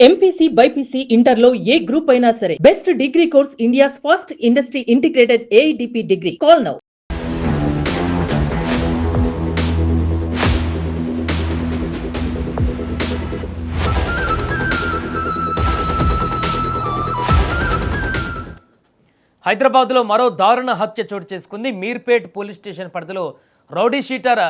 MPC BiPC ఇంటర్లో ఏ group అయినా సరే best degree course India's first industry integrated AIDP degree. Call now. హైదరాబాద్లో మరో దారుణ హత్య చోటు చేసుకుంది. మీర్పేట్ పోలీస్ స్టేషన్ పరిధిలో రౌడీ షీటర్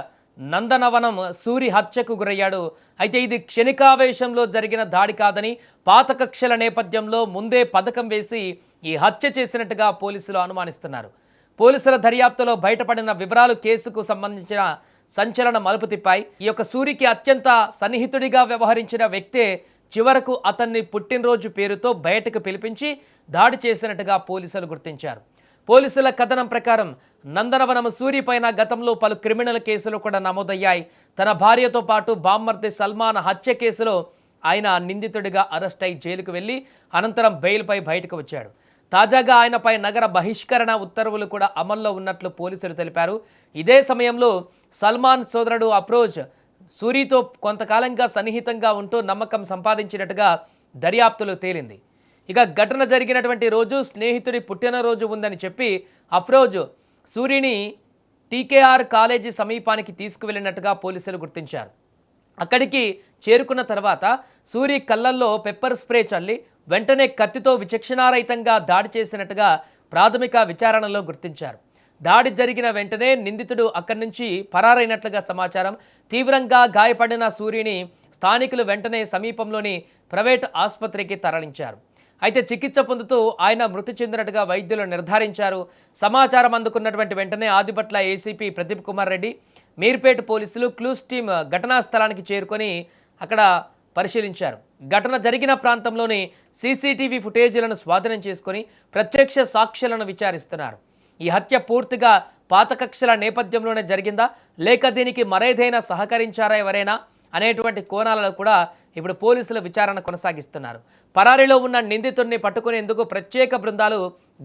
నందనవనం సూరి హత్యకు గురయ్యాడు. అయితే ఇది క్షణికావేశంలో జరిగిన దాడి కాదని, పాత కక్షల నేపథ్యంలో ముందే పథకం వేసి ఈ హత్య చేసినట్టుగా పోలీసులు అనుమానిస్తున్నారు. పోలీసుల దర్యాప్తులో బయటపడిన వివరాలు కేసుకు సంబంధించిన సంచలన మలుపు తిప్పాయి. ఈ యొక్క సూరికి అత్యంత సన్నిహితుడిగా వ్యవహరించిన వ్యక్తే చివరకు అతన్ని పుట్టినరోజు పేరుతో బయటకు పిలిపించి దాడి చేసినట్టుగా పోలీసులు గుర్తించారు. పోలీసుల కథనం ప్రకారం నందనవనం సూరి పైన గతంలో పలు క్రిమినల్ కేసులు కూడా నమోదయ్యాయి. తన భార్యతో పాటు బామ్మర్ది సల్మాన్ హత్య కేసులో ఆయన నిందితుడిగా అరెస్ట్ అయి జైలుకు వెళ్లి అనంతరం బెయిల్పై బయటకు వచ్చాడు. తాజాగా ఆయనపై నగర బహిష్కరణ ఉత్తర్వులు కూడా అమల్లో ఉన్నట్లు పోలీసులు తెలిపారు. ఇదే సమయంలో సల్మాన్ సోదరుడు అఫ్రోజ్ సూరితో కొంతకాలంగా సన్నిహితంగా ఉంటూ నమ్మకం సంపాదించినట్టుగా దర్యాప్తులో తేలింది. ఇక ఘటన జరిగినటువంటి రోజు స్నేహితుడి పుట్టినరోజు ఉందని చెప్పి అఫ్రోజ్ సూరిని టీకేఆర్ కాలేజీ సమీపానికి తీసుకువెళ్ళినట్టుగా పోలీసులు గుర్తించారు. అక్కడికి చేరుకున్న తర్వాత సూరి కళ్ళల్లో పెప్పర్ స్ప్రే చల్లి వెంటనే కత్తితో విచక్షణారహితంగా దాడి చేసినట్టుగా ప్రాథమిక విచారణలో గుర్తించారు. దాడి జరిగిన వెంటనే నిందితుడు అక్కడి నుంచి పరారైనట్లుగా సమాచారం. తీవ్రంగా గాయపడిన సూరిని స్థానికులు వెంటనే సమీపంలోని ప్రైవేట్ ఆసుపత్రికి తరలించారు. అయితే చికిత్స పొందుతూ ఆయన మృతి చెందినట్టుగా వైద్యులు నిర్ధారించారు. సమాచారం అందుకున్నటువంటి వెంటనే ఆదిబట్ల ఏసీపీ ప్రదీప్ కుమార్ రెడ్డి, మీర్పేట్ పోలీసులు క్లూస్ టీం ఘటనా స్థలానికి చేరుకొని అక్కడ పరిశీలించారు. ఘటన జరిగిన ప్రాంతంలోని సీసీటీవీ ఫుటేజీలను స్వాధీనం చేసుకొని ప్రత్యక్ష సాక్ష్యాలను విచారిస్తున్నారు. ఈ హత్య పూర్తిగా పాత కక్షల నేపథ్యంలోనే జరిగిందా, లేక దీనికి మరేదైనా సహకరించారా ఎవరైనా అనేటువంటి కోణాలలో కూడా ఇప్పుడు పోలీసులు విచారణ కొనసాగిస్తున్నారు. పరారీలో ఉన్న నిందితుడిని పట్టుకునేందుకు ప్రత్యేక బృందాలు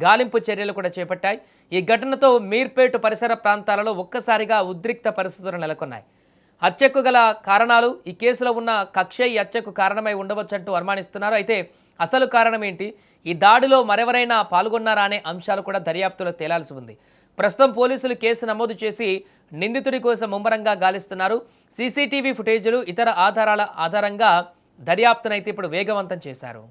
గాలింపు చర్యలు కూడా చేపట్టాయి. ఈ ఘటనతో మీర్పేట్ పరిసర ప్రాంతాలలో ఒక్కసారిగా ఉద్రిక్త పరిస్థితులు నెలకొన్నాయి. హత్యకు గల కారణాలు, ఈ కేసులో ఉన్న కక్ష ఈ హత్యకు కారణమై ఉండవచ్చంటూ అనుమానిస్తున్నారు. అయితే అసలు కారణం ఏంటి, ఈ దాడిలో మరెవరైనా పాల్గొన్నారా అనే అంశాలు కూడా దర్యాప్తులో తేలాల్సి ఉంది. ప్రస్తుతం పోలీసులు కేసు నమోదు చేసి నిందితుడి కోసం ముమ్మరంగా గాలిస్తున్నారు. సీసీటీవీ ఫుటేజీలు, ఇతర ఆధారాల ఆధారంగా దర్యాప్తునైతే ఇప్పుడు వేగవంతం చేశారు.